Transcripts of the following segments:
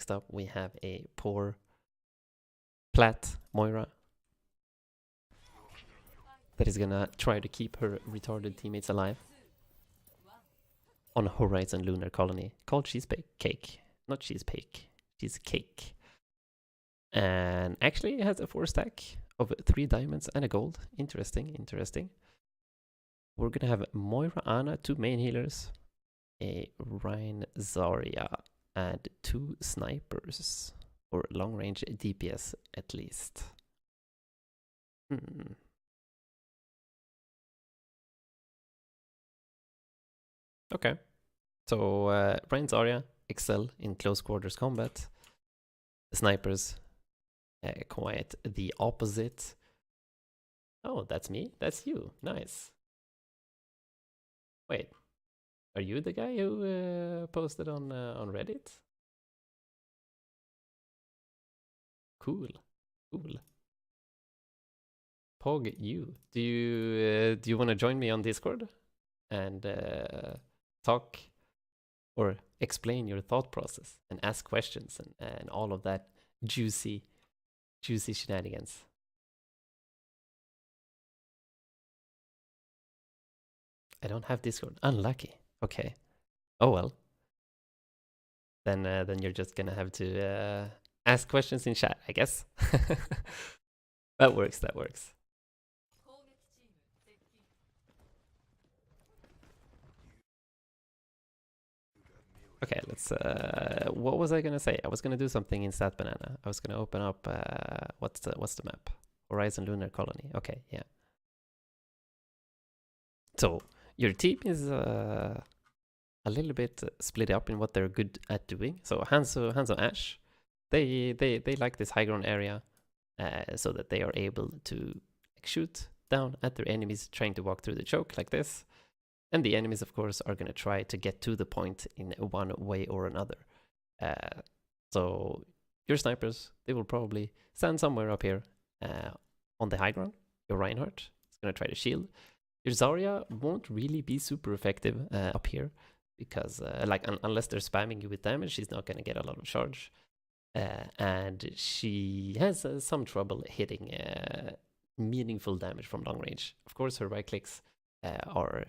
Next up, we have a poor Plat Moira that is gonna try to keep her retarded teammates alive on a Horizon Lunar colony called Cheesecake. Not Cheesecake, Cheesecake. And actually it has a 4-stack of 3 diamonds and a gold. Interesting. We're gonna have Moira Ana, 2 main healers, a Rein Zarya, and 2 snipers, or long range DPS at least. Okay, so Rein Zarya excel in close quarters combat. The snipers quite the opposite. Oh, that's me? That's you. Nice. Wait, are you the guy who posted on Reddit? Cool. Pog, you. Do you want to join me on Discord and talk or explain your thought process and ask questions and all of that juicy shenanigans? I don't have Discord. Unlucky. Okay. Oh well. Then you're just gonna have to ask questions in chat, I guess. That works. Okay, let's what was I gonna say? I was gonna do something in Stat Banana. I was gonna open up what's the map? Horizon Lunar Colony. Okay, yeah. So your team is a little bit split up in what they're good at doing. So Hanzo Ash, they like this high ground area so that they are able to shoot down at their enemies trying to walk through the choke like this. And the enemies, of course, are going to try to get to the point in one way or another. So your snipers, they will probably stand somewhere up here on the high ground. Your Reinhardt is going to try to shield. Your Zarya won't really be super effective up here because, unless they're spamming you with damage, she's not going to get a lot of charge. And she has some trouble hitting meaningful damage from long range. Of course, her right clicks are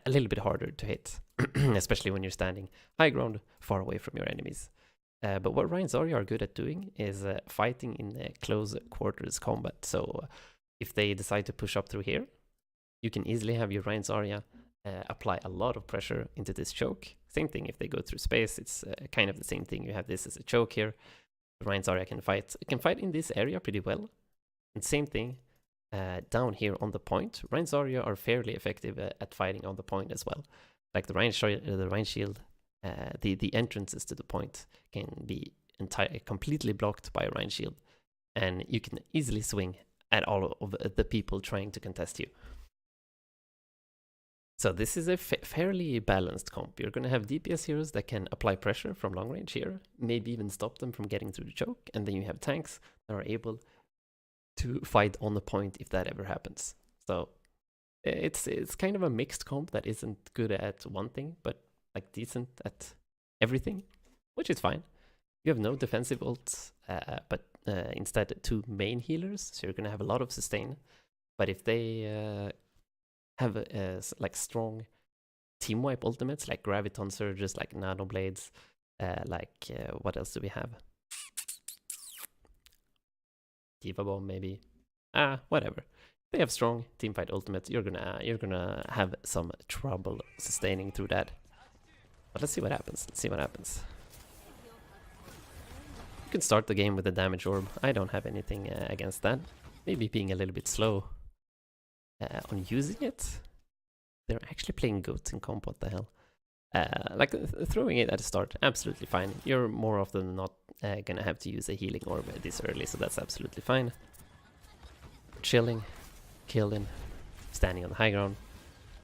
a little bit harder to hit, especially when you're standing high ground far away from your enemies. But what Rein Zarya are good at doing is fighting in close quarters combat. So if they decide to push up through here, you can easily have your Rein Zarya apply a lot of pressure into this choke. Same thing if they go through space, it's kind of the same thing. You have this as a choke here. Rein Zarya can fight in this area pretty well. And same thing down here on the point. Rein Zarya are fairly effective at fighting on the point as well. Like the Rein Shield, the entrances to the point can be completely blocked by a Rein Shield, and you can easily swing at all of the people trying to contest you. So this is a fairly balanced comp. You're going to have DPS heroes that can apply pressure from long range here, maybe even stop them from getting through the choke, and then you have tanks that are able to fight on the point if that ever happens. So it's kind of a mixed comp that isn't good at one thing, but like decent at everything, which is fine. You have no defensive ults, but instead 2 main healers, so you're going to have a lot of sustain. But if they have like strong team wipe ultimates, like Graviton Surges, like Nano Blades, what else do we have? Diva Bomb maybe. Whatever. They have strong teamfight ultimates. You're gonna have some trouble sustaining through that. But let's see what happens. You can start the game with a damage orb. I don't have anything against that. Maybe being a little bit slow on using it. They're actually playing goats in comp. What the hell? Throwing it at the start, absolutely fine. You're more often than not gonna have to use a healing orb this early, so that's absolutely fine. Chilling, killing, standing on the high ground.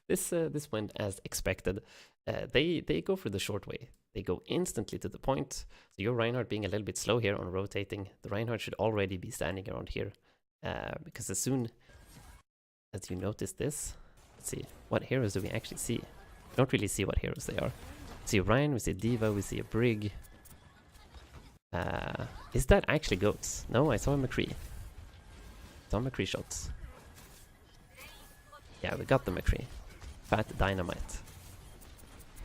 This went as expected. They go for the short way. They go instantly to the point. So your Reinhardt being a little bit slow here on rotating, the Reinhardt should already be standing around here. Because as soon as you notice this, let's see, what heroes do we actually see? Don't really see what heroes they are. See a Ryan, we see a Diva, we see a Brig. Is that actually goats? No, I saw a McCree. Saw McCree shots. Yeah, we got the McCree. Fat dynamite.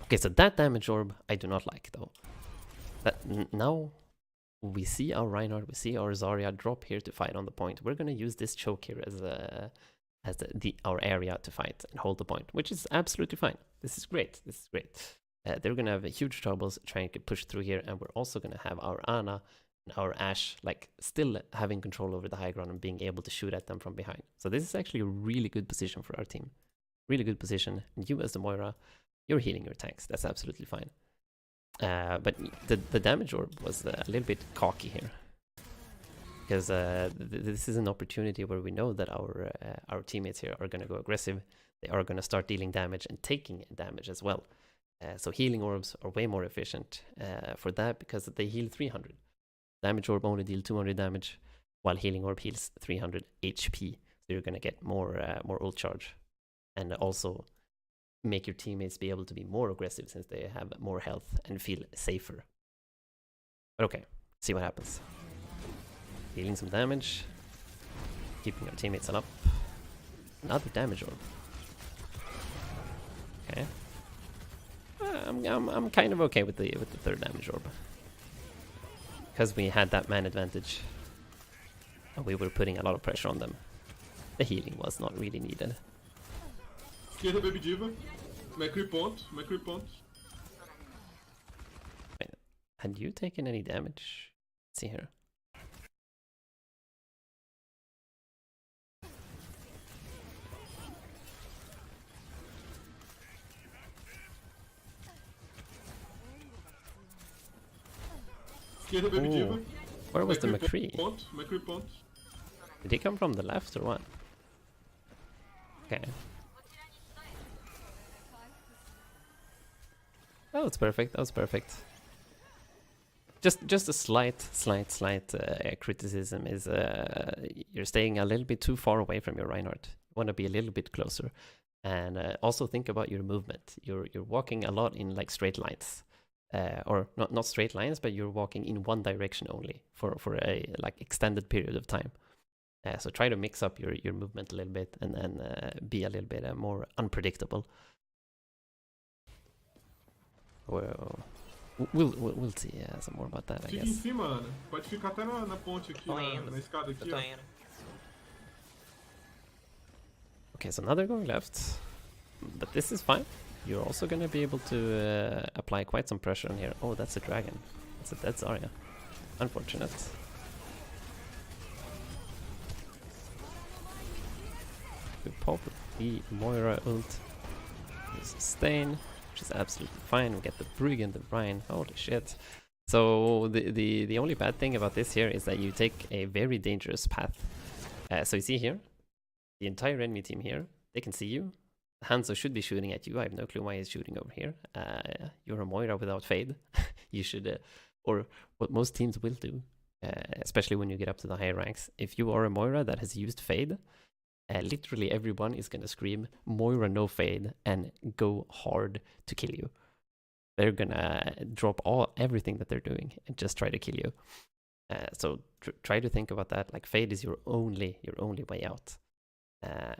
Okay, so that damage orb I do not like though. That now we see our Reinhardt, we see our Zarya drop here to fight on the point. We're gonna use this choke here as our area to fight and hold the point, which is absolutely fine. This is great. This is great. They're gonna have huge troubles trying to push through here, and we're also gonna have our Ana and our Ashe like still having control over the high ground and being able to shoot at them from behind. So this is actually a really good position for our team. Really good position. And you as the Moira, you're healing your tanks. That's absolutely fine. But the damage orb was a little bit cocky here, because this is an opportunity where we know that our teammates here are gonna go aggressive. They are gonna start dealing damage and taking damage as well. So healing orbs are way more efficient for that, because they heal 300. Damage orb only deal 200 damage, while healing orb heals 300 HP. So you're gonna get more ult charge, and also make your teammates be able to be more aggressive since they have more health and feel safer. But okay, see what happens. Dealing some damage, keeping our teammates up. Another damage orb. Okay. I'm kind of okay with the third damage orb, because we had that man advantage and we were putting a lot of pressure on them. The healing was not really needed. Esquerda, Baby Diva. McCree point. Had you taken any damage? Let's see here. Esquerda, Baby Diva. Where was the McCree? McCree point. Did he come from the left or what? Okay. That was perfect. That was perfect. Just a slight criticism is you're staying a little bit too far away from your Reinhardt. You want to be a little bit closer, and also think about your movement. You're walking a lot in like straight lines, or not straight lines, but you're walking in one direction only for a like extended period of time. So try to mix up your movement a little bit, and then be a little bit more unpredictable. Well, we'll see some more about that, I Fica guess. em cima, Ana. Pode ficar até na ponte aqui, na escada aqui, ó. Okay, so now they're going left, but this is fine. You're also gonna be able to apply quite some pressure on here. Oh, that's a dragon. It's a dead Zarya. Unfortunate. We pop the Moira ult. We sustain, which is absolutely fine. We get the Brig and the Ryan. Holy shit. So the only bad thing about this here is that you take a very dangerous path. So you see here, the entire enemy team here, they can see you. Hanzo should be shooting at you. I have no clue why he's shooting over here. You're a Moira without fade. You should, or what most teams will do, especially when you get up to the higher ranks. If you are a Moira that has used fade, literally everyone is gonna scream Moira no fade and go hard to kill you. They're gonna drop everything that they're doing and just try to kill you. So try to think about that. Like fade is your only way out.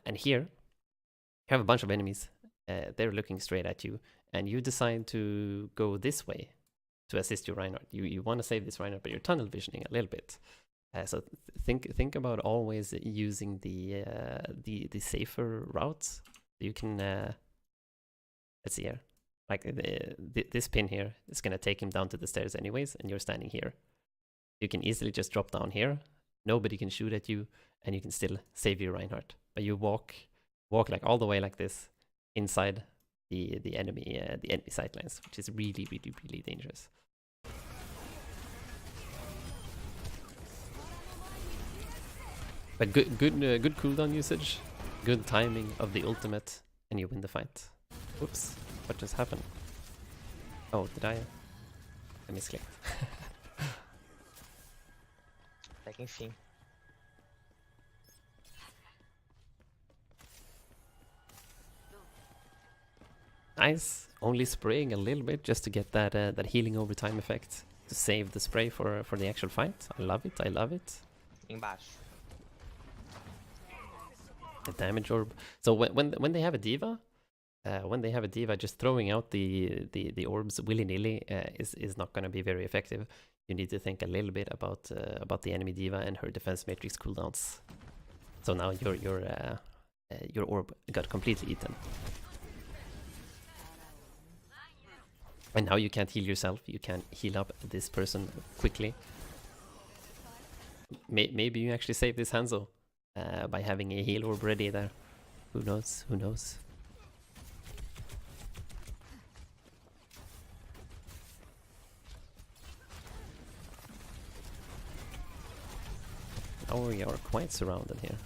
And here you have a bunch of enemies. They're looking straight at you, and you decide to go this way to assist your Reinhardt. You want to save this Reinhardt, but you're tunnel visioning a little bit. So think about always using the safer routes. You can let's see here, like this pin here is gonna take him down to the stairs anyways, and you're standing here. You can easily just drop down here. Nobody can shoot at you, and you can still save your Reinhardt. But you walk like all the way like this inside the enemy sightlines, which is really dangerous. But good cooldown usage, good timing of the ultimate, and you win the fight. Oops, what just happened? Oh, did I misclicked? Até que enfim. Nice. only spraying a little bit just to get that that healing over time effect to save the spray for the actual fight. I love it. I love it. Embaixo. The damage orb. So when they have a diva, just throwing out the orbs willy-nilly is not going to be very effective. You need to think a little bit about the enemy diva and her defense matrix cooldowns. So now your orb got completely eaten. And now you can't heal yourself. You can't heal up this person quickly. Maybe you actually save this Hanzo by having a heal orb ready there. Who knows? Who knows? Now we are quite surrounded here.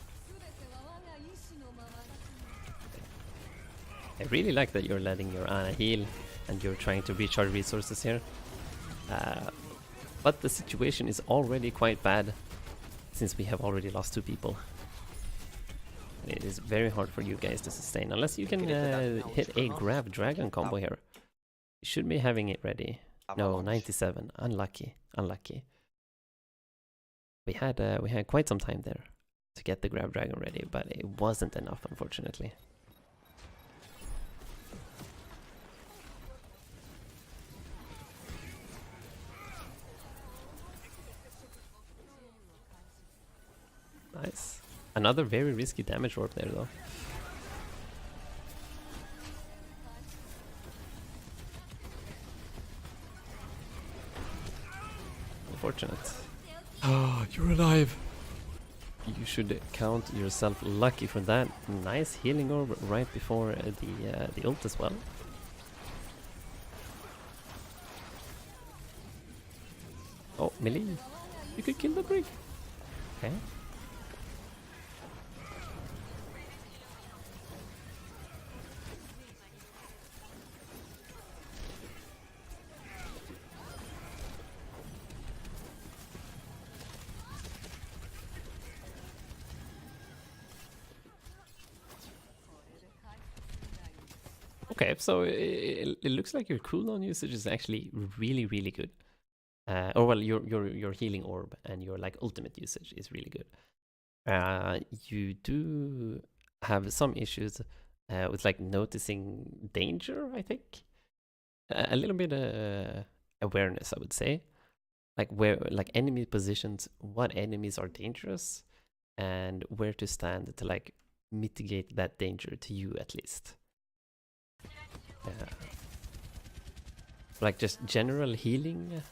I really like that you're letting your Ana heal and you're trying to recharge resources here. But the situation is already quite bad since we have already lost 2 people. It is very hard for you guys to sustain unless you can hit a grab dragon combo here. You should be having it ready. No, 97. Unlucky. Unlucky. We had quite some time there to get the grab dragon ready, but it wasn't enough, unfortunately. Nice. Another very risky damage orb there, though. Unfortunate. Oh, you're alive! You should count yourself lucky for that. Nice healing orb right before the ult as well. Oh, melee! You could kill the brig! Okay. Okay, so it looks like your cooldown usage is actually really, really good. Or well, your healing orb and your like ultimate usage is really good. You do have some issues with like noticing danger, I think. A little bit awareness, I would say. Like where like enemy positions, what enemies are dangerous, and where to stand to like mitigate that danger to you at least. Like just general healing.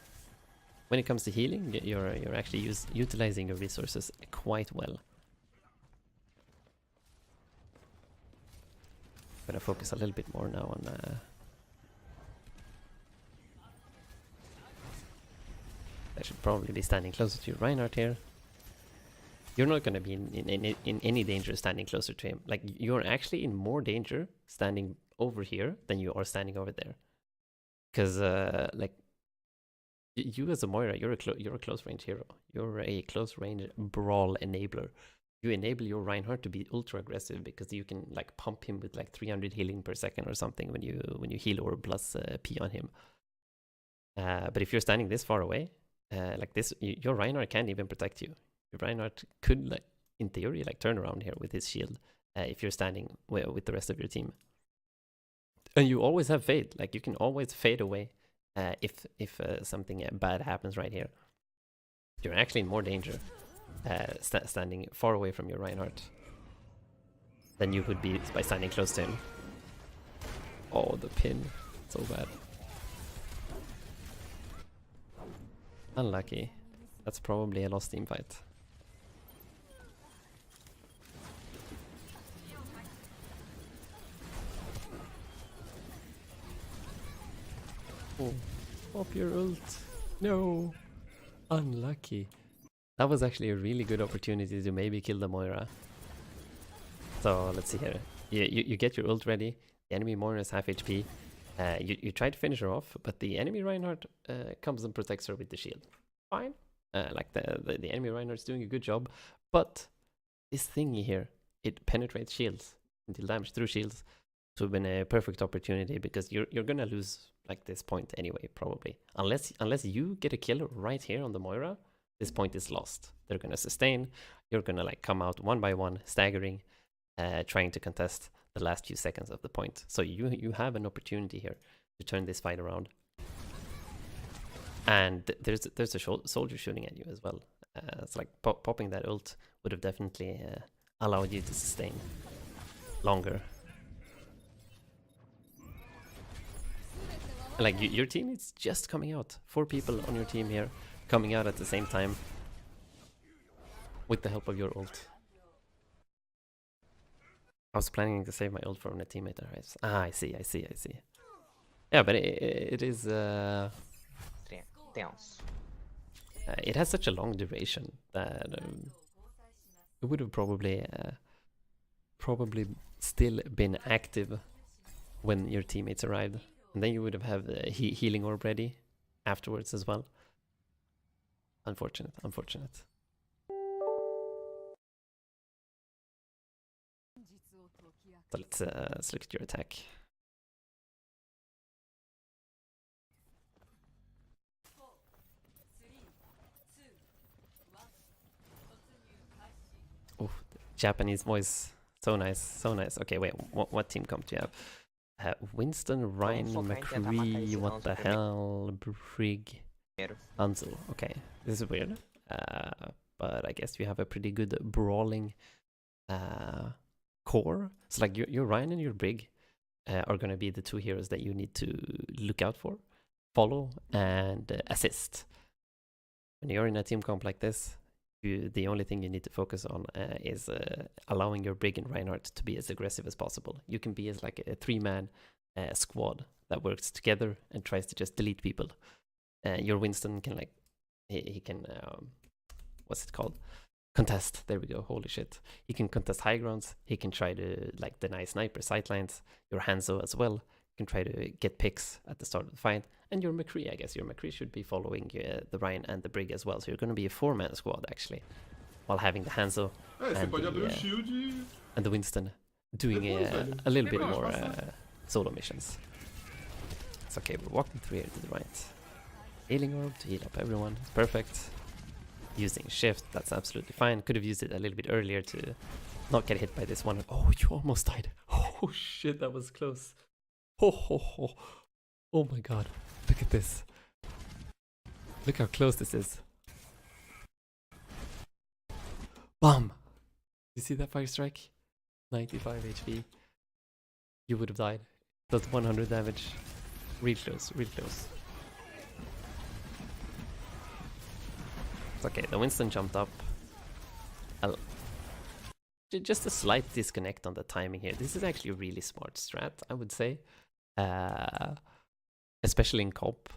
When it comes to healing, you're actually utilizing your resources quite well. I'm gonna focus a little bit more now on. I should probably be standing closer to Reinhardt here. You're not gonna be in any danger standing closer to him. Like you're actually in more danger standing over here than you are standing over there. Because like you as a Moira, you're a close range hero. You're a close range brawl enabler. You enable your Reinhardt to be ultra aggressive because you can like pump him with like 300 healing per second or something when you heal or plus P on him. But if you're standing this far away, like this, your Reinhardt can't even protect you. Your Reinhardt could, like in theory, like turn around here with his shield if you're standing with the rest of your team. And you always have fade. Like you can always fade away if something bad happens right here. You're actually in more danger standing far away from your Reinhardt than you would be by standing close to him. Oh, the pin. So bad. Unlucky. That's probably a lost team fight. Oh, pop your ult. No. Unlucky. That was actually a really good opportunity to maybe kill the Moira. So let's see here. You get your ult ready. The enemy Moira is half HP. You try to finish her off, but the enemy Reinhardt comes and protects her with the shield. Fine. Like the enemy Reinhardt's doing a good job. But this thingy here, it penetrates shields and deals damage through shields. have been a perfect opportunity, because you're gonna lose like this point anyway, probably. Unless you get a kill right here on the Moira, this point is lost. They're gonna sustain. You're gonna like come out one by one, staggering, trying to contest the last few seconds of the point. So you have an opportunity here to turn this fight around. And there's a soldier shooting at you as well. It's like popping that ult would have definitely allowed you to sustain longer. Like your team is just coming out. 4 people on your team here coming out at the same time with the help of your ult. I was planning to save my ult from a teammate that arrives. Ah, I see. Yeah, but it is... it has such a long duration that it would have probably still been active when your teammates arrived. And then you would have the healing orb ready afterwards as well. Unfortunate. So let's look at your attack. Oh, Japanese voice. So nice. Okay, wait, what team comp do you have? Winston, Ryan, McCree, what the hell, Brig, Hanzo. Okay, this is weird. But I guess you have a pretty good brawling core. So like your Ryan and your Brig are gonna be the 2 heroes that you need to look out for, follow, and assist. When you're in a team comp like this, the only thing you need to focus on is allowing your Brig and Reinhardt to be as aggressive as possible. You can be as like a 3-man squad that works together and tries to just delete people. Your Winston can like, he can, what's it called? Contest. There we go. Holy shit. He can contest high grounds. He can try to like deny sniper sightlines. Your Hanzo as well can try to get picks at the start of the fight. And your McCree, I guess your McCree should be following the Ryan and the Brig as well. So you're going to be a 4-man squad actually, while having the Hanzo and the Winston doing a little bit more solo missions. It's okay. We're walking through here to the right. Healing orb to heal up everyone. It's perfect. Using shift, that's absolutely fine. Could have used it a little bit earlier to not get hit by this one. Oh, you almost died. Oh shit, that was close. Oh my god. Look at this. Look how close this is. Bam! You see that fire strike? 95 HP. You would have died. Does 100 damage. Real close, real close. It's okay, the Winston jumped up. Just a slight disconnect on the timing here. This is actually a really smart strat, I would say. Especially in co-op,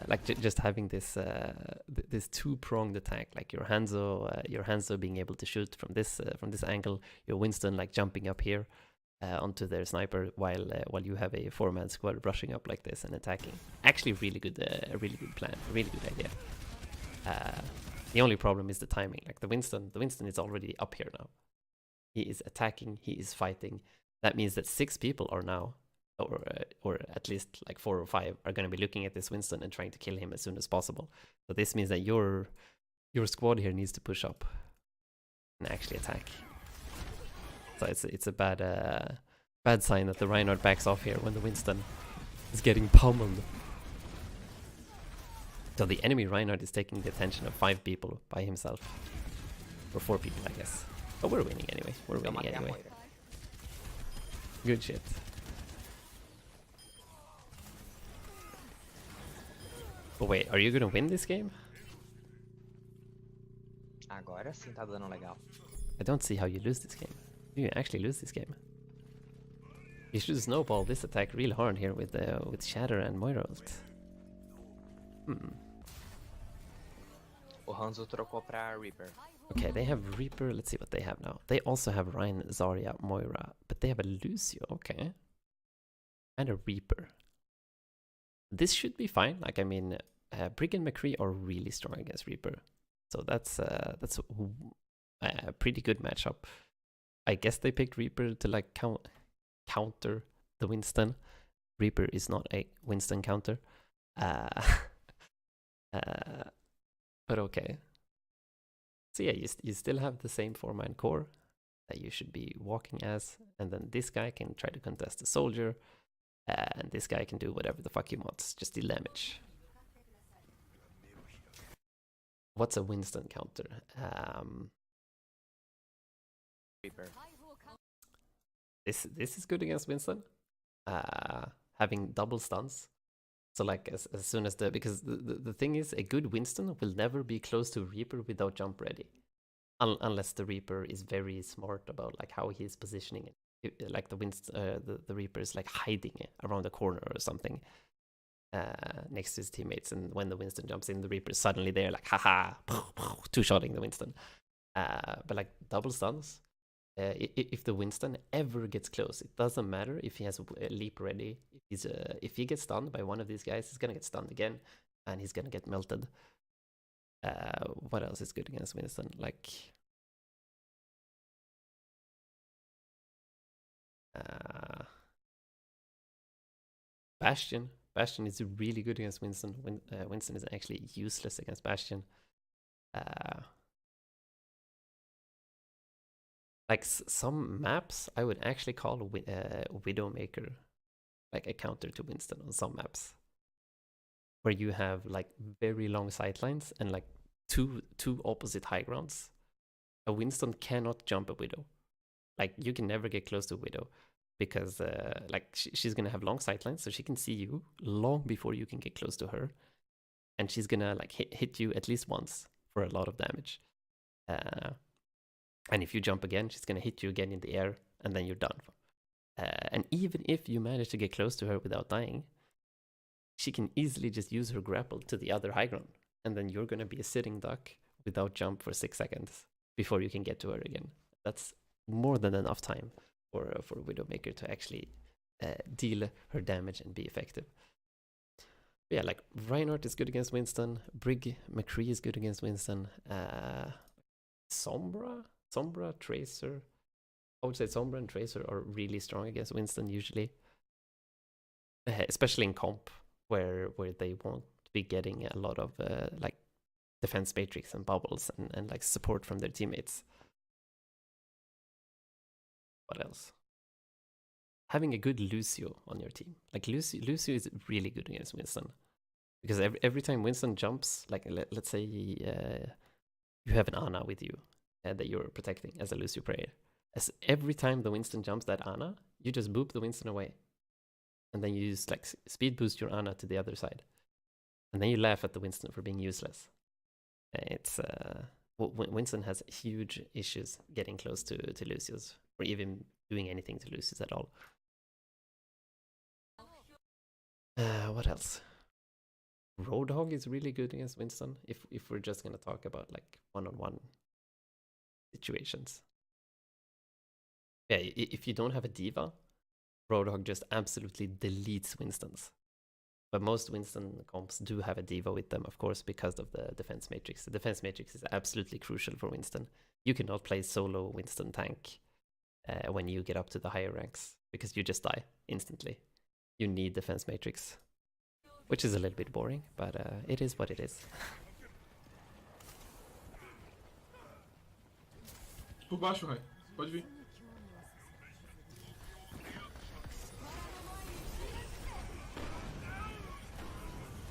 like just having this this 2-pronged attack, like your Hanzo being able to shoot from this angle, your Winston like jumping up here onto their sniper, while you have a 4-man squad rushing up like this and attacking. Actually, really good plan, really good idea. The only problem is the timing. Like the Winston is already up here now. He is attacking, he is fighting. That means that 6 people are now, or at least like 4 or 5 are going to be looking at this Winston and trying to kill him as soon as possible. So this means that your squad here needs to push up and actually attack. So it's a bad sign that the Reinhardt backs off here when the Winston is getting pummeled. So the enemy Reinhardt is taking the attention of 5 people by himself. Or 4 people, I guess. But we're winning anyway. Good shit. But wait, are you gonna win this game? Agora sim tá dando legal. I don't see how you lose this game. You actually lose this game. You should snowball this attack real hard here with Shatter and Moira ult. O Hanzo trocou pra Reaper. Okay, they have Reaper. Let's see what they have now. They also have Ryan, Zarya, Moira, but they have a Lucio, okay. And a Reaper. This should be fine. Like, I mean, Brig and McCree are really strong against Reaper. So that's a pretty good matchup. I guess they picked Reaper to like counter the Winston. Reaper is not a Winston counter. Uh, but okay. So yeah, you still have the same 4-man core that you should be walking as, and then this guy can try to contest the soldier, and this guy can do whatever the fuck he wants, just deal damage. What's a Winston counter? Reaper. This is good against Winston. Having double stuns. So like as soon as because the thing is, a good Winston will never be close to Reaper without jump ready. Unless the Reaper is very smart about like how he is positioning it. Like the Reaper is like hiding around the corner or something next to his teammates, and when the Winston jumps in, the Reaper is suddenly there like haha, two-shotting the Winston. But like double stuns, if the Winston ever gets close, it doesn't matter if he has a leap ready. If he gets stunned by one of these guys, he's gonna get stunned again, and he's gonna get melted. What else is good against Winston? Like, Bastion. Bastion is really good against Winston. Winston is actually useless against Bastion. Like some maps, I would actually call Widowmaker like a counter to Winston on some maps, where you have like very long sightlines and like two opposite high grounds. A Winston cannot jump a Widow. Like you can never get close to a Widow because like she's gonna have long sightlines, so she can see you long before you can get close to her, and she's gonna like hit you at least once for a lot of damage. And if you jump again, she's gonna hit you again in the air, and then you're done. And even if you manage to get close to her without dying, she can easily just use her grapple to the other high ground, and then you're gonna be a sitting duck without jump for 6 seconds before you can get to her again. That's more than enough time for Widowmaker to actually deal her damage and be effective. But yeah, like Reinhardt is good against Winston. Brig McCree is good against Winston. Sombra, Tracer. I would say Sombra and Tracer are really strong against Winston usually. Especially in comp, where they won't be getting a lot of like defense matrix and bubbles and like support from their teammates. What else? Having a good Lucio on your team. Like Lucio is really good against Winston. Because every time Winston jumps, like let's say you have an Ana with you that you're protecting as a Lucio player. As every time the Winston jumps that Ana, you just boop the Winston away. And then you use like speed boost your Ana to the other side. And then you laugh at the Winston for being useless. It's Winston has huge issues getting close to Lucius, or even doing anything to Lucius at all. What else? Roadhog is really good against Winston, if we're just gonna talk about like one-on-one situations. Yeah, if you don't have a diva, Roadhog just absolutely deletes Winstons. But most Winston comps do have a diva with them, of course, because of the defense matrix. The defense matrix is absolutely crucial for Winston. You cannot play solo Winston tank when you get up to the higher ranks, because you just die instantly. You need defense matrix, which is a little bit boring, but it is what it is. Por baixo, Rai. Pode vir.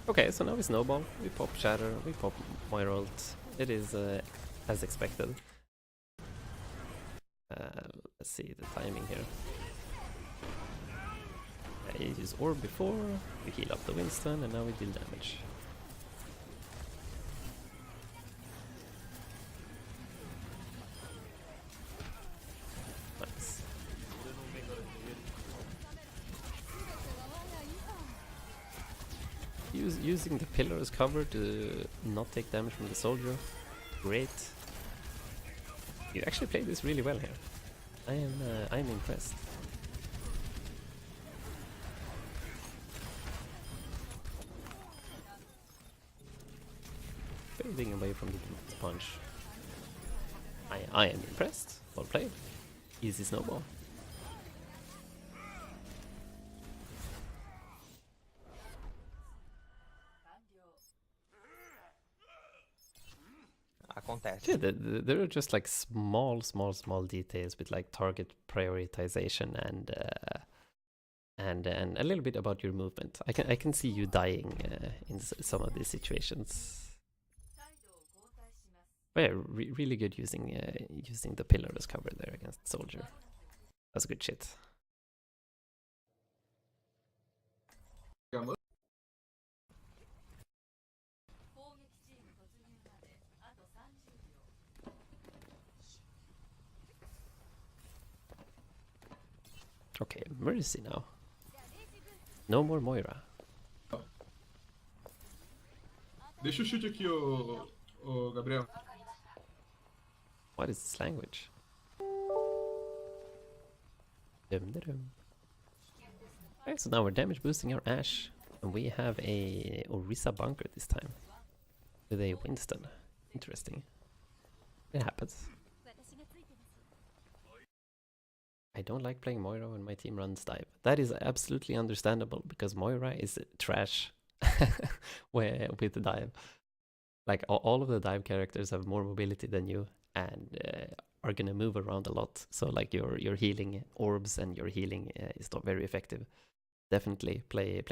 Okay, so now we snowball, we pop Shatter, we pop Moira ult. It is as expected. Let's see the timing here. You use Orb before, we heal up the Winston, and now we deal damage. Nice. Using the pillar as cover to not take damage from the soldier. Great. You actually played this really well here. I'm impressed. Fading away from the punch. I am impressed. Well played. Easy snowball. acontece. Yeah, there are just like small details with like target prioritization and a little bit about your movement. I can see you dying in some of these situations. But yeah, really good using the pillar as cover there against soldier. That's good shit. Okay, Mercy now. No more Moira. Deixa o chute aqui, ô Gabriel. What is this language? Dum. Okay, so now we're damage boosting our Ashe. And we have a Orisa bunker this time. With a Winston. Interesting. It happens. I don't like playing Moira when my team runs dive. That is absolutely understandable because Moira is trash with the dive. Like all of the dive characters have more mobility than you and are gonna move around a lot. So like your healing orbs and your healing is not very effective. Definitely play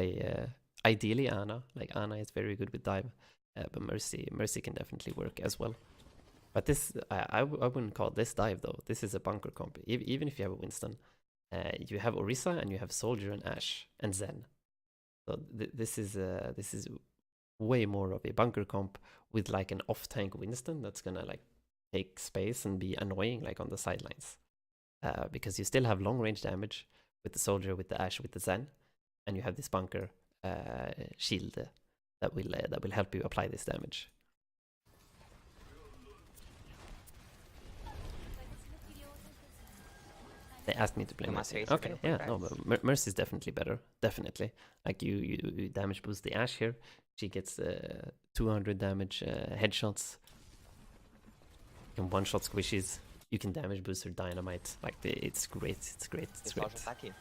ideally Ana. Like Ana is very good with dive, but Mercy can definitely work as well. But this, I wouldn't call this dive though. This is a bunker comp. Even if you have a Winston, you have Orisa and you have Soldier and Ashe and Zen. So this is way more of a bunker comp with like an off-tank Winston that's gonna like take space and be annoying like on the sidelines. Because you still have long-range damage with the Soldier, with the Ashe, with the Zen, and you have this bunker shield that will help you apply this damage. They asked me to play Mercy. Okay, yeah, no, but Mercy is definitely better. Definitely. Like you damage boost the Ashe here. She gets 200 damage headshots. You can one-shot squishies. You can damage boost her dynamite. Like it's great. It's great. It's great.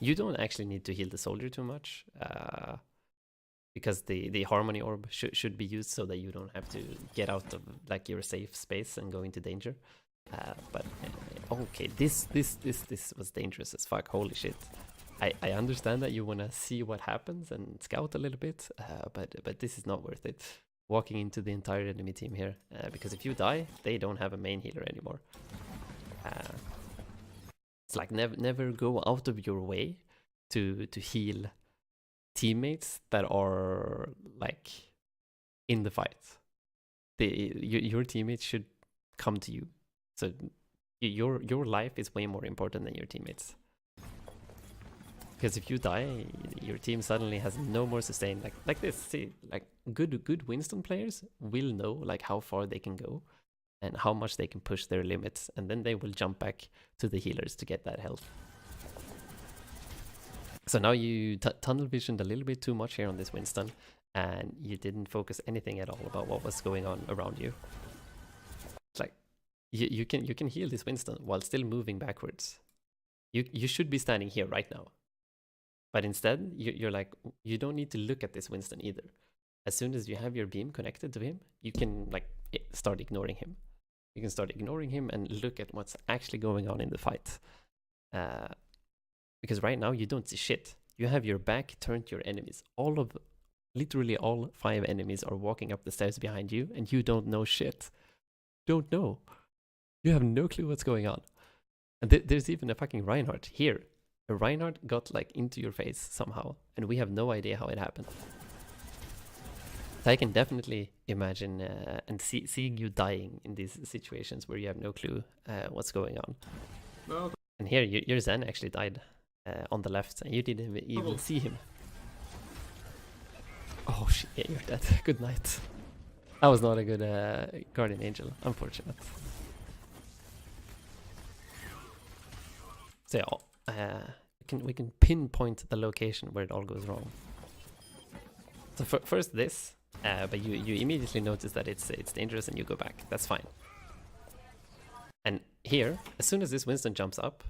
You don't actually need to heal the soldier too much. Because the harmony orb should be used so that you don't have to get out of like your safe space and go into danger. But okay, this was dangerous as fuck. Holy shit! I understand that you wanna see what happens and scout a little bit, but this is not worth it. Walking into the entire enemy team here, because if you die, they don't have a main healer anymore. It's like never go out of your way to heal teammates that are like in the fight. Your teammates should come to you. So your life is way more important than your teammates. Because if you die, your team suddenly has no more sustain. Like this. See, like good Winston players will know like how far they can go and how much they can push their limits, and then they will jump back to the healers to get that health. So now you tunnel visioned a little bit too much here on this Winston, and you didn't focus anything at all about what was going on around you. It's like you can heal this Winston while still moving backwards. You should be standing here right now, but instead you're like, you don't need to look at this Winston either. As soon as you have your beam connected to him, you can like start ignoring him. You can start ignoring him and look at what's actually going on in the fight. Because right now you don't see shit. You have your back turned to your enemies. Literally all 5 enemies are walking up the stairs behind you, and you don't know shit. Don't know. You have no clue what's going on. And there's even a fucking Reinhardt here. A Reinhardt got like into your face somehow, and we have no idea how it happened. So I can definitely imagine and seeing you dying in these situations where you have no clue what's going on. No. And here, your Zen actually died on the left, and you didn't even see him. Oh shit, yeah, you're dead. Good night. That was not a good Guardian Angel, unfortunate. So yeah, we can pinpoint the location where it all goes wrong. So first this, but you immediately notice that it's dangerous and you go back. That's fine. And here, as soon as this Winston jumps up,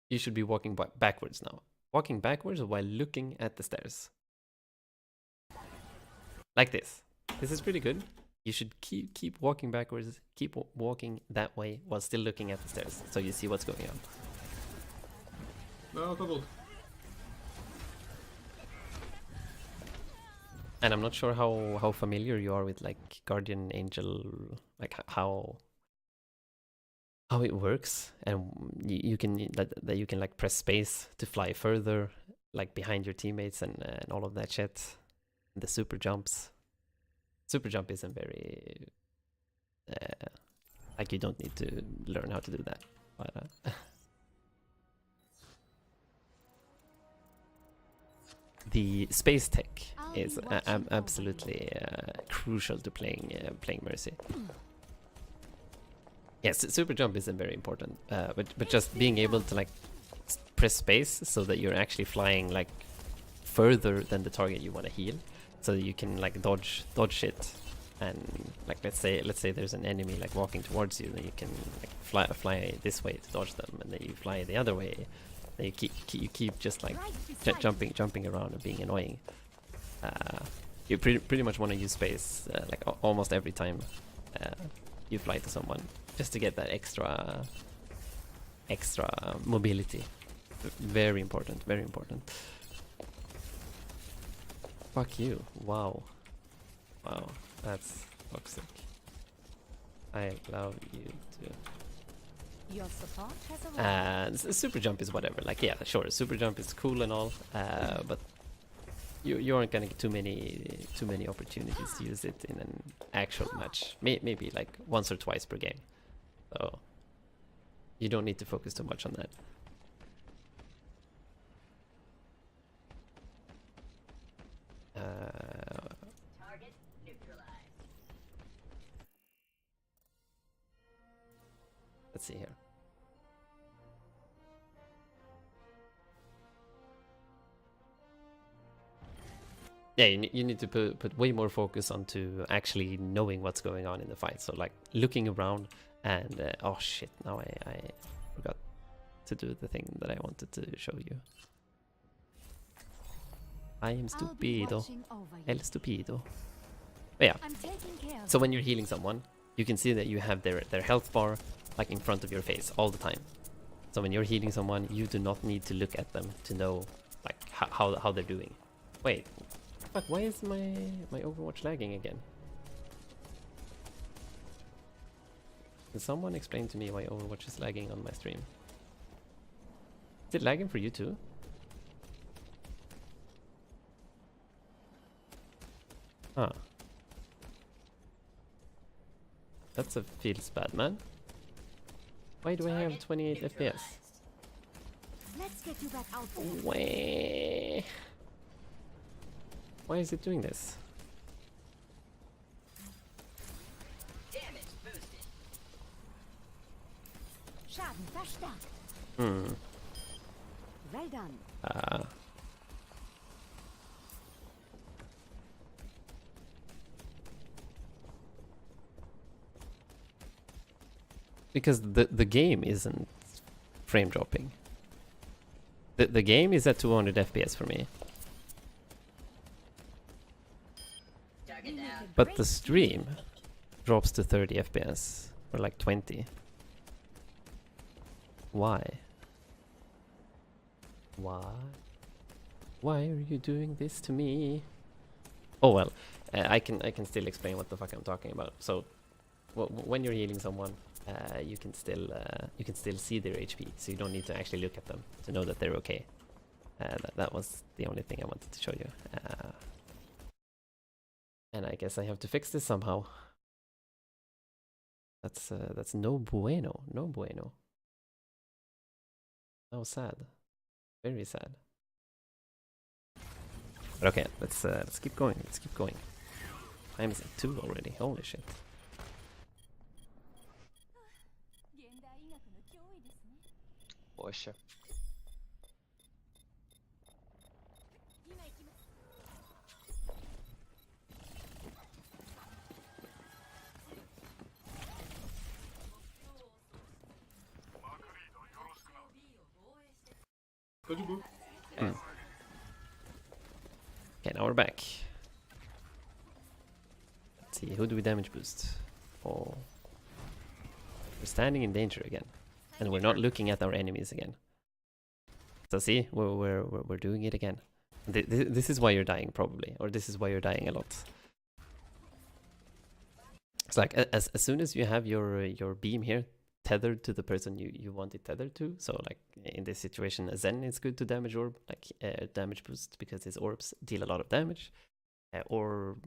you should be walking backwards now. Walking backwards while looking at the stairs. Like this. This is pretty good. You should keep walking backwards, keep walking that way while still looking at the stairs, so you see what's going on. Não, tá volto. And I'm not sure how familiar you are with like Guardian Angel, like how it works, and you can that you can like press space to fly further, like behind your teammates and all of that shit. The super jumps. Super jump isn't very like you don't need to learn how to do that, but the space tech is absolutely crucial to playing Mercy. Yes, super jump isn't very important, but just being able to like press space so that you're actually flying like further than the target you want to heal, so that you can like dodge shit, and like let's say there's an enemy like walking towards you, then you can like fly this way to dodge them, and then you fly the other way. Then you keep just like jumping around and being annoying. You pretty much want to use space like almost every time you fly to someone, just to get that extra mobility. Very important, very important. Fuck you. Wow, that's toxic. I love you too. Your support has arrived. Super jump is whatever. Like, yeah, sure, super jump is cool and all, but you aren't gonna get too many opportunities to use it in an actual match. Maybe like once or twice per game. So you don't need to focus too much on that. Target neutralized. Let's see here. Yeah, you need to put way more focus onto actually knowing what's going on in the fight. So like looking around and oh shit, now I forgot to do the thing that I wanted to show you. I am stupido. El stupido. But yeah. So when you're healing someone, you can see that you have their health bar like in front of your face all the time. So when you're healing someone, you do not need to look at them to know like how they're doing. Wait, fuck, why is my Overwatch lagging again? Can someone explain to me why Overwatch is lagging on my stream? Is it lagging for you too? Huh. That's a feels bad, man. Why do I have 28 FPS? Let's get you back out. Why is it doing this? Damage boosted. Schaden verstärkt. Well done. Because the game isn't frame dropping. The game is at 200 FPS for me. But the stream drops to 30 FPS or like 20. Why? Why are you doing this to me? Oh well, I can still explain what the fuck I'm talking about. So when you're healing someone, you can still see their HP, so you don't need to actually look at them to know that they're okay. That was the only thing I wanted to show you. And I guess I have to fix this somehow. That's no bueno, no bueno. Oh, sad, very sad. But okay, let's keep going. Let's keep going. Time is at 2 already. Holy shit. Poxa. Tô de boa. Okay, now we're back. let's see, who do we damage boost? Oh, we're standing in danger again, and we're not looking at our enemies again. So see, we're doing it again. This is why you're dying probably, or this is why you're dying a lot. It's like as soon as you have your beam here tethered to the person you want it tethered to. So like in this situation, Zen is good to damage orb, like damage boost, because his orbs deal a lot of damage. Or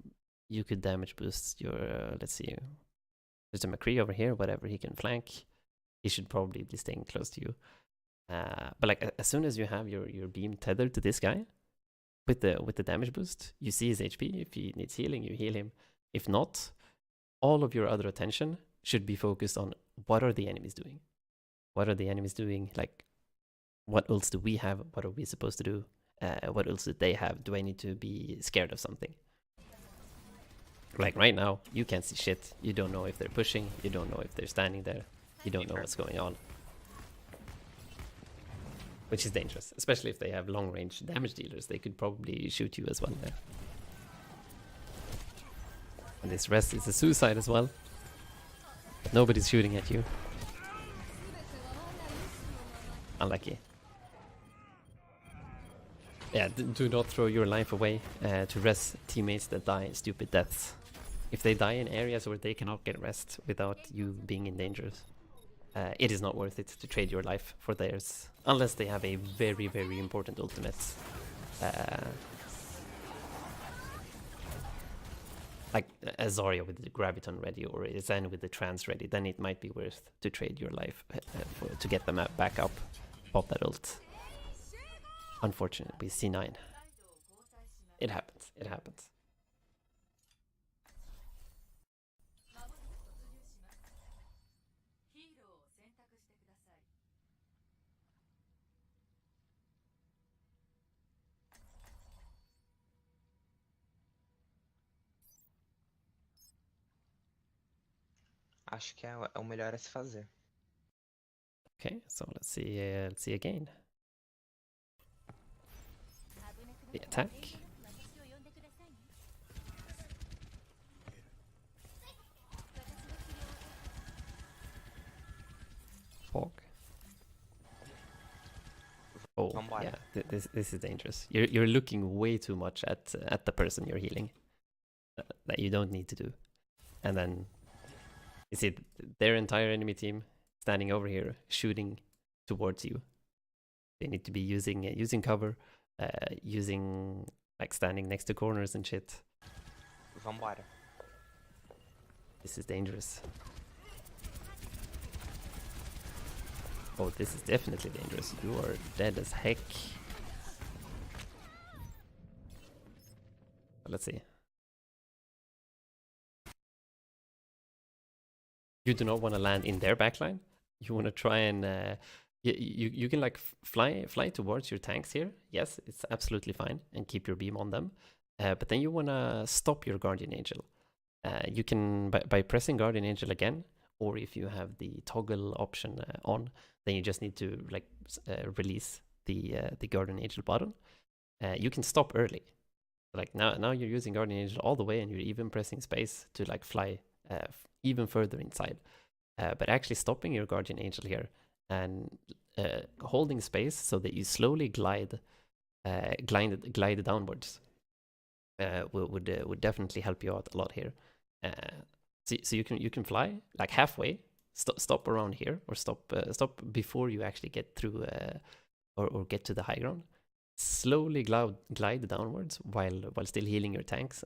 you could damage boost your, let's see, there's a McCree over here, whatever he can flank. He should probably be staying close to you. But like as soon as you have your beam tethered to this guy, with the damage boost, you see his HP. If he needs healing, you heal him. If not, all of your other attention should be focused on what are the enemies doing? What are the enemies doing? Like, what else do we have? What are we supposed to do? What else do they have? Do I need to be scared of something? Like right now, you can't see shit. You don't know if they're pushing. You don't know if they're standing there. You don't know what's going on. Which is dangerous, especially if they have long-range damage dealers. They could probably shoot you as well there. And this rest is a suicide as well. But nobody's shooting at you. Unlucky. Yeah, do not throw your life away to rest teammates that die stupid deaths. If they die in areas where they cannot get rest without you being in danger, it is not worth it to trade your life for theirs, unless they have a very, very important ultimate. Like a Zarya with the Graviton ready, or a Zen with the Trance ready, then it might be worth to trade your life to get them back up, pop that ult. Unfortunately, C9. It happens, it happens. Acho que é o melhor a se fazer. Okay, so let's see again. The attack. Fog. Oh, yeah, this is dangerous. You're looking way too much at the person you're healing that you don't need to do, and then you see their entire enemy team standing over here shooting towards you. They need to be using cover, using like standing next to corners and shit. Vambora. This is dangerous. Oh, this is definitely dangerous. You are dead as heck. Let's see. You do not want to land in their backline. You want to try and you can like fly towards your tanks here. Yes, it's absolutely fine, and keep your beam on them. But then you want to stop your Guardian Angel. You can by pressing Guardian Angel again, or if you have the toggle option on, then you just need to like release the Guardian Angel button. You can stop early. Like now you're using Guardian Angel all the way, and you're even pressing space to like fly even further inside. But actually stopping your Guardian Angel here and holding space so that you slowly glide downwards would definitely help you out a lot here. So you can fly like halfway, stop around here, or stop before you actually get through or get to the high ground. Slowly glide downwards while still healing your tanks,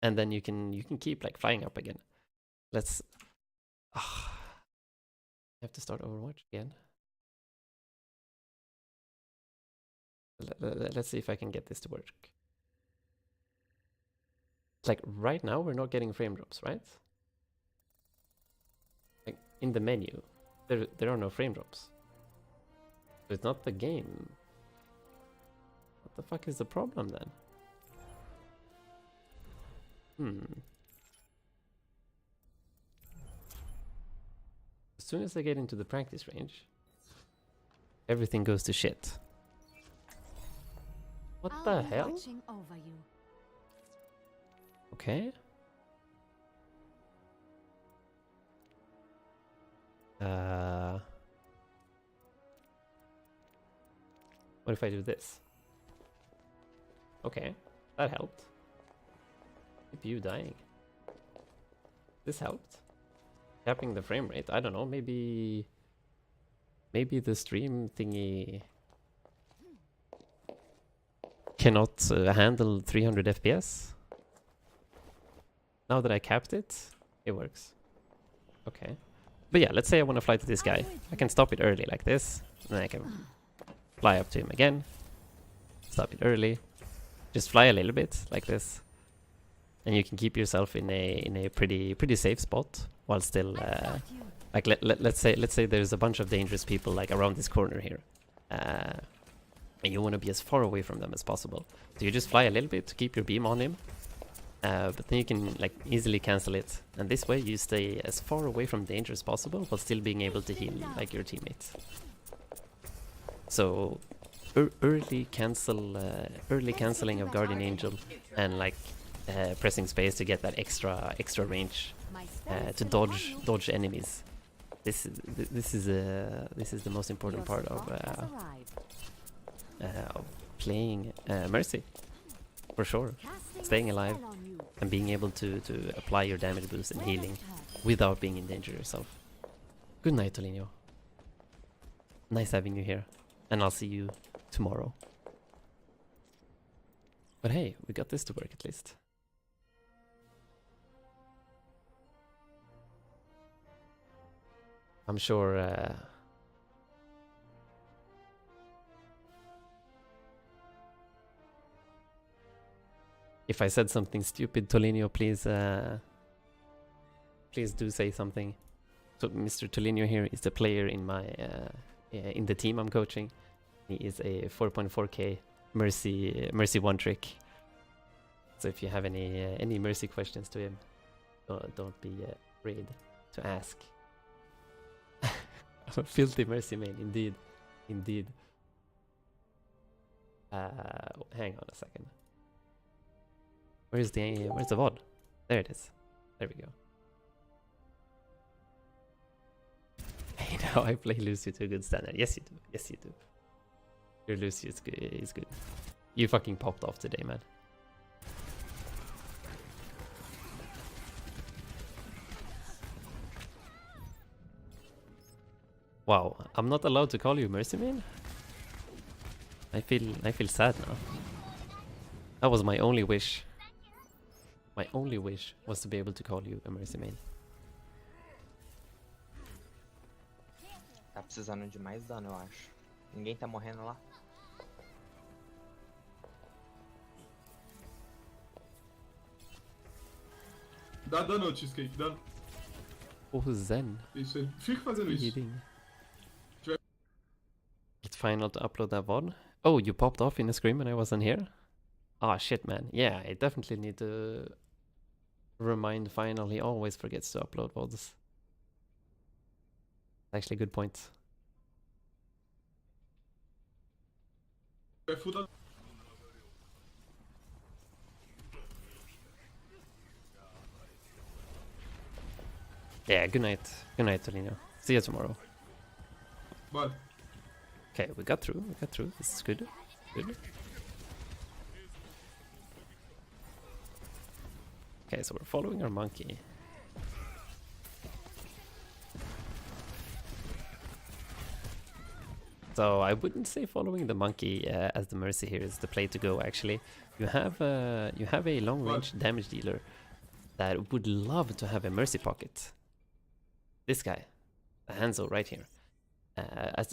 and then you can keep like flying up again. Let's. I have to start Overwatch again. Let's see if I can get this to work. Like right now, we're not getting frame drops, right? Like in the menu, there are no frame drops. So it's not the game. What the fuck is the problem then? As soon as I get into the practice range, everything goes to shit. What the hell? Over you. Okay. What if I do this? Okay, that helped. CPU dying. This helped. Capping the frame rate. I don't know. Maybe the stream thingy cannot handle 300 FPS. Now that I capped it, it works. Okay. But yeah, let's say I want to fly to this guy. I can stop it early like this. And then I can fly up to him again. Stop it early. Just fly a little bit like this. And you can keep yourself in a pretty safe spot while still like let's say there's a bunch of dangerous people like around this corner here. And you want to be as far away from them as possible. So you just fly a little bit to keep your beam on him. But then you can like easily cancel it, and this way you stay as far away from danger as possible while still being able to heal like your teammates. So early canceling of Guardian Angel and like pressing space to get that extra range to dodge enemies. This is the most important part of playing Mercy, for sure. Staying alive and being able to apply your damage boost and healing without being in danger yourself. Good night, Tolinho. Nice having you here, and I'll see you tomorrow. But hey, we got this to work at least. I'm sure if I said something stupid, Tolinho, please do say something. So Mr. Tolinho here is the player in my in the team I'm coaching. He is a 4.4k Mercy one trick. So if you have any Mercy questions to him, don't be afraid to ask. Filthy Mercy main, indeed. Hang on a second. Where's the VOD? There it is. There we go. Hey, now I play Lucio to a good standard. Yes, you do. Yes, you do. Your Lucio is good. You fucking popped off today, man. Wow, I'm not allowed to call you Mercy main? I feel sad now. That was my only wish. My only wish was to be able to call you a Mercy main. Tá precisando de mais dano, eu acho. Ninguém tá morrendo lá. Dá dano, Cheesecake, dano. Oh, Zen. Isso aí. Fica fazendo isso. It's final to upload that VOD. Oh, you popped off in a scream when I wasn't here? Ah, shit, man. Yeah, I definitely need to remind Final. He always forgets to upload VODs. Actually, good point. Yeah, good night. Good night, Tolino. See you tomorrow. Bye. Okay, we got through. This is good. Good. Okay, so we're following our monkey. So I wouldn't say following the monkey as the Mercy here is the play to go. Actually, you have a long range damage dealer that would love to have a Mercy pocket. This guy, the Hanzo right here.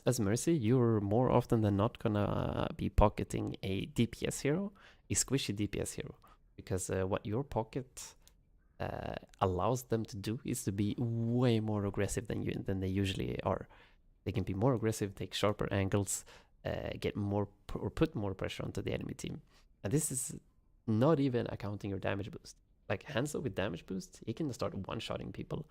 As Mercy, you're more often than not gonna be pocketing a DPS hero, a squishy DPS hero, because what your pocket allows them to do is to be way more aggressive than they usually are. They can be more aggressive, take sharper angles, get more or put more pressure onto the enemy team. And this is not even accounting your damage boost. Like Hanzo with damage boost, he can start one-shotting people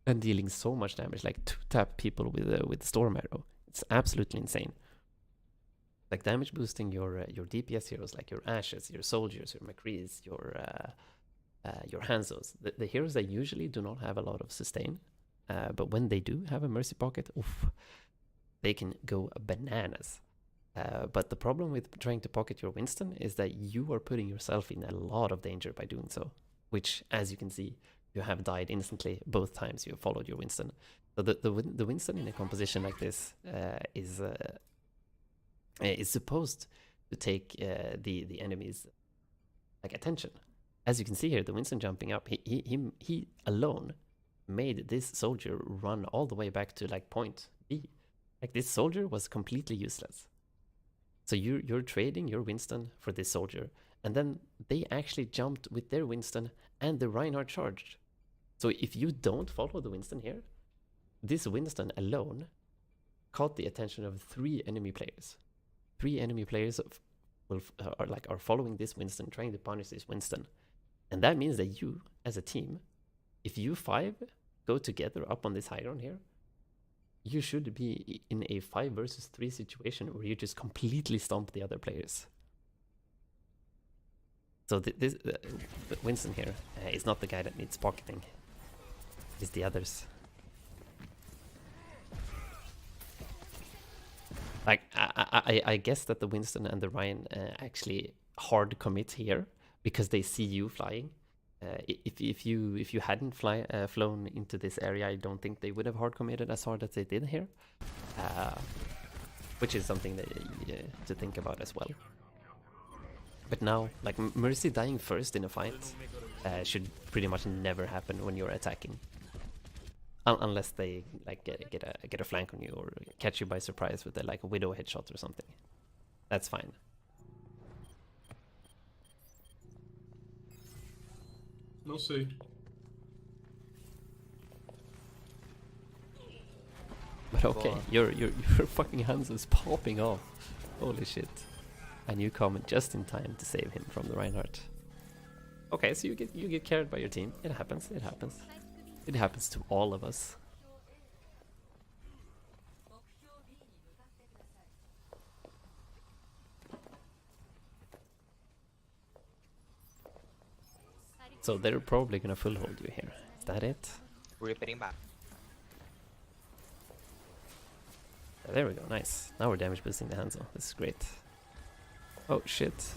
and dealing so much damage, like 2-tap people with Storm Arrow. It's absolutely insane. Like damage boosting your DPS heroes, like your Ashes, your Soldiers, your McCrees, your Hanzos. The heroes that usually do not have a lot of sustain But when they do have a mercy pocket, oof, they can go bananas. But the problem with trying to pocket your Winston is that you are putting yourself in a lot of danger by doing so, which, as you can see, you have died instantly both times you followed your Winston. So the Winston in a composition like this is supposed to take the enemy's like attention. As you can see here, the Winston jumping up, he alone made this soldier run all the way back to like point B. Like this soldier was completely useless. So you're trading your Winston for this soldier, and then they actually jumped with their Winston and the Reinhardt charged. So if you don't follow the Winston here, this Winston alone caught the attention of 3 enemy players. 3 enemy players are following this Winston, trying to punish this Winston. And that means that you, as a team, if you 5 go together up on this high ground here, you should be in a 5 versus 3 situation where you just completely stomp the other players. So this Winston here is not the guy that needs pocketing. It's the others. Like I guess that the Winston and the Ryan actually hard commit here because they see you flying. If you hadn't flown into this area, I don't think they would have hard committed as hard as they did here, which is something that to think about as well. But now, like Mercy dying first in a fight should pretty much never happen when you're attacking, unless they like get a flank on you or catch you by surprise with a widow headshot or something. That's fine. Não sei. But okay, your fucking Hans is popping off. Holy shit. And you come just in time to save him from the Reinhardt. Okay, so you get carried by your team. It happens, it happens. It happens to all of us. So they're probably gonna full hold you here. Is that it? Ripping back. There we go, nice. Now we're damage boosting the Hanzo. This is great. Oh shit.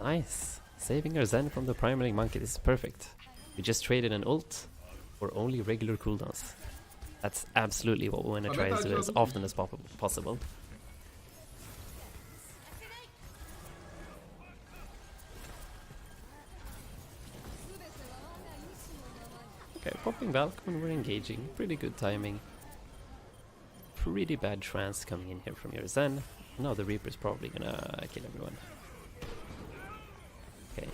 Nice. Saving our Zen from the Primaling Monkey. This is perfect. We just traded an ult for only regular cooldowns. That's absolutely what we want to try to do as often as possible. Okay, popping Valk when we're engaging. Pretty good timing. Pretty bad trance coming in here from your Zen. Now the Reaper's probably gonna kill everyone. Okay,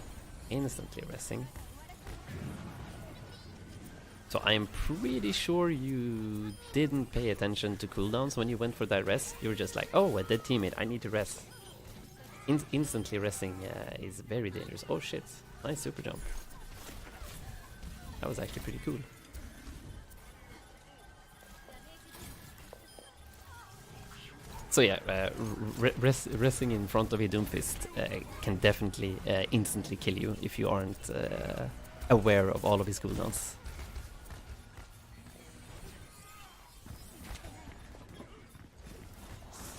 instantly resting. So I'm pretty sure you didn't pay attention to cooldowns when you went for that rest. You were just like, oh, a dead teammate, I need to rest. Instantly resting is very dangerous. Oh shit, nice super jump. That was actually pretty cool. So yeah, resting in front of a Doomfist can definitely instantly kill you if you aren't aware of all of his cooldowns.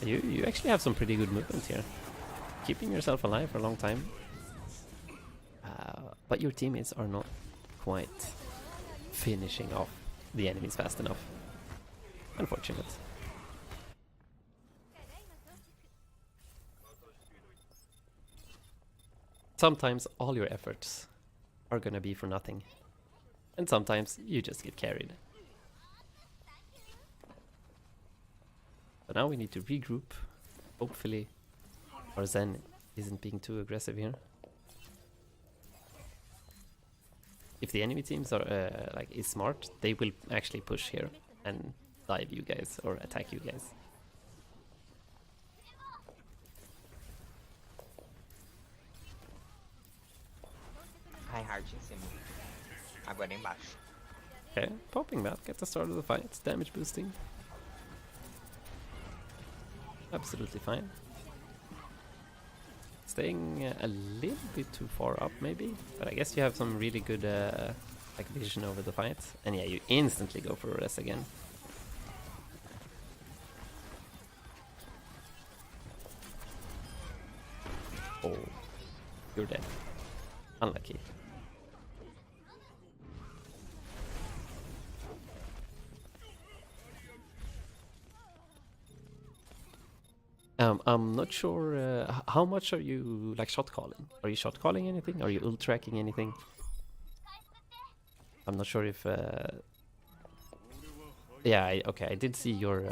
You actually have some pretty good movement here, keeping yourself alive for a long time. But your teammates are not quite finishing off the enemies fast enough. Unfortunate. Sometimes all your efforts are gonna be for nothing, and sometimes you just get carried. But now we need to regroup. Hopefully our Zen isn't being too aggressive here. If the enemy teams are is smart, they will actually push here and dive you guys or attack you guys. Reinhardt em cima. Agora embaixo. Okay, popping that, get the start of the fight, damage boosting. Absolutely fine. Staying a little bit too far up maybe, but I guess you have some really good like vision over the fight, and yeah, you instantly go for a res again. Oh, you're dead. Unlucky. I'm not sure how much are you like shot calling? Are you shot calling anything? Are you ult tracking anything? I'm not sure if yeah, okay, I did see your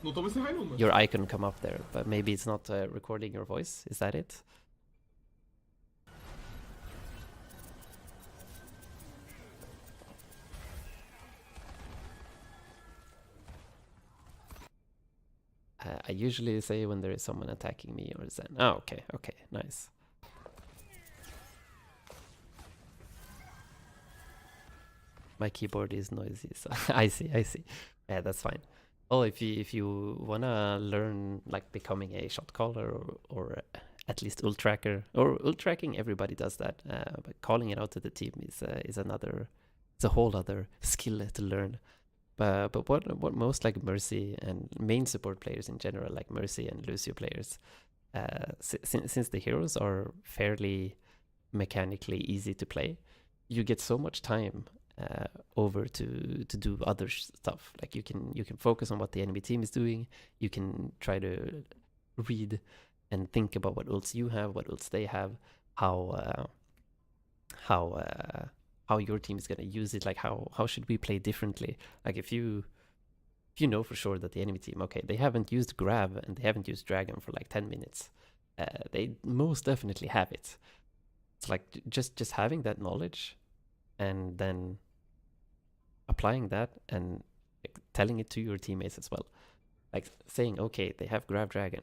Não toma esse raio, não, mano. your icon come up there, but maybe it's not recording your voice. Is that it? I usually say when there is someone attacking me or Zen. Oh, okay, okay, nice. My keyboard is noisy, so I see. Yeah, that's fine. Well, if you wanna learn like becoming a shot caller or at least ult tracker or ult tracking, everybody does that. But calling it out to the team is another. It's a whole other skill to learn. But what most like Mercy and main support players in general, like Mercy and Lucio players, since the heroes are fairly mechanically easy to play, you get so much time over to do other stuff. Like you can focus on what the enemy team is doing. You can try to read and think about what ults you have, what ults they have, how your team is gonna use it. Like how should we play differently? Like if you know for sure that the enemy team, okay, they haven't used grab and they haven't used dragon for like 10 minutes, they most definitely have it. It's like just having that knowledge and then applying that and like, telling it to your teammates as well. Like saying, okay, they have grab dragon,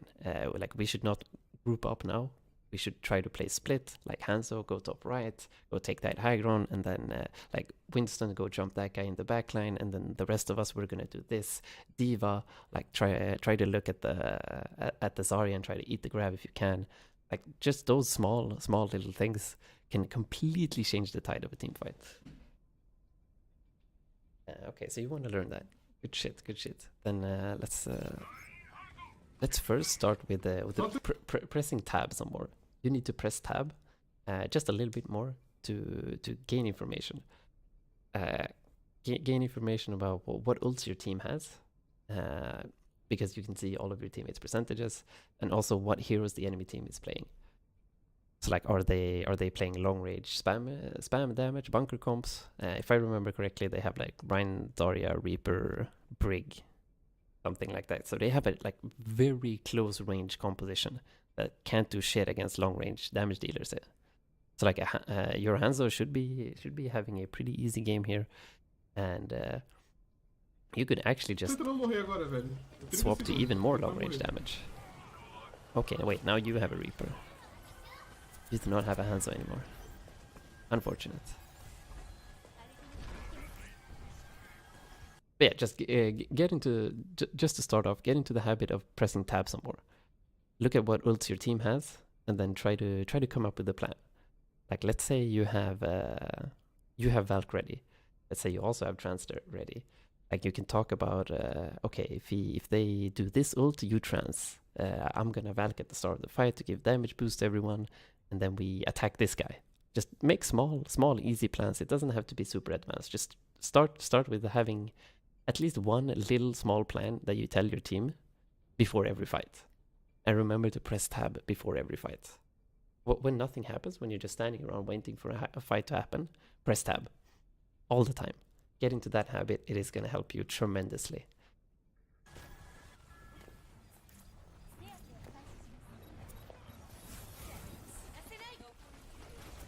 like we should not group up now. We should try to play split, like Hanzo, go top right, go take that high ground, and then like Winston, go jump that guy in the back line, and then the rest of us, we're gonna do this. Diva, like try to look at the Zarya and try to eat the grab if you can. Like just those small little things can completely change the tide of a team fight. Okay, so you want to learn that. Good shit. Then let's first start with pressing tab some more. You need to press tab just a little bit more to gain information. Gain information about what ults your team has, because you can see all of your teammates' percentages, and also what heroes the enemy team is playing. So like, are they playing long range spam damage, bunker comps? If I remember correctly, they have like Rhine, Zarya, Reaper, Brig, something like that. So they have a like very close range composition that can't do shit against long range damage dealers. So like your Hanzo should be having a pretty easy game here, and you could actually just swap to even more long range damage. Okay, wait, now you have a Reaper. You do not have a Hanzo anymore. Unfortunate. But yeah, just get into, just to start off, get into the habit of pressing tab some more. Look at what ults your team has, and then try to come up with a plan. Like let's say you have Valk ready. Let's say you also have Transter ready. Like you can talk about okay, if they do this ult, you trans. I'm gonna Valk at the start of the fight to give damage boost to everyone, and then we attack this guy. Just make small easy plans. It doesn't have to be super advanced. Just start with having at least one little small plan that you tell your team before every fight. And remember to press tab before every fight. When nothing happens, when you're just standing around waiting for a fight to happen, press tab all the time. Get into that habit. It is going to help you tremendously.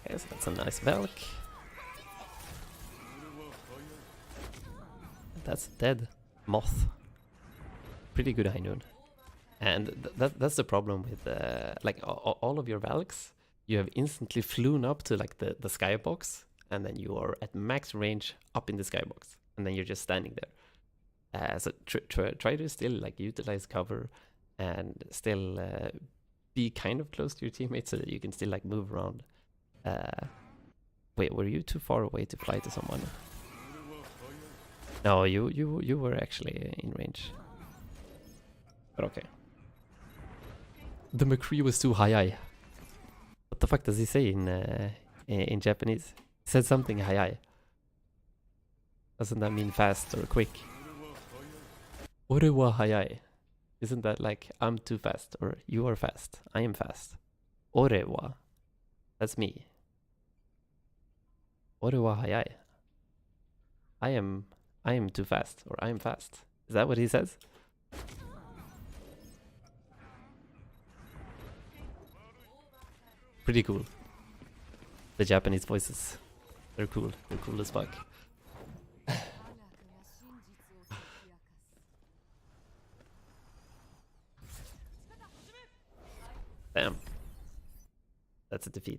Okay, so that's a nice Valk. That's dead. Moth. Pretty good high noon. And that's the problem with like all of your Valks. You have instantly flown up to like the skybox, and then you are at max range up in the skybox, and then you're just standing there. So try to still like utilize cover and still be kind of close to your teammates so that you can still like move around. Wait, were you too far away to fly to someone? No, you were actually in range. But okay. The McCree was too high. What the fuck does he say in Japanese? He said something high. Doesn't that mean fast or quick? Ore wa hayai. Isn't that like I'm too fast or you are fast? I am fast. Ore wa. That's me. Ore wa hayai. I am too fast or I am fast. Is that what he says? Pretty cool. The Japanese voices. They're cool. They're cool as fuck. Damn. That's a defeat.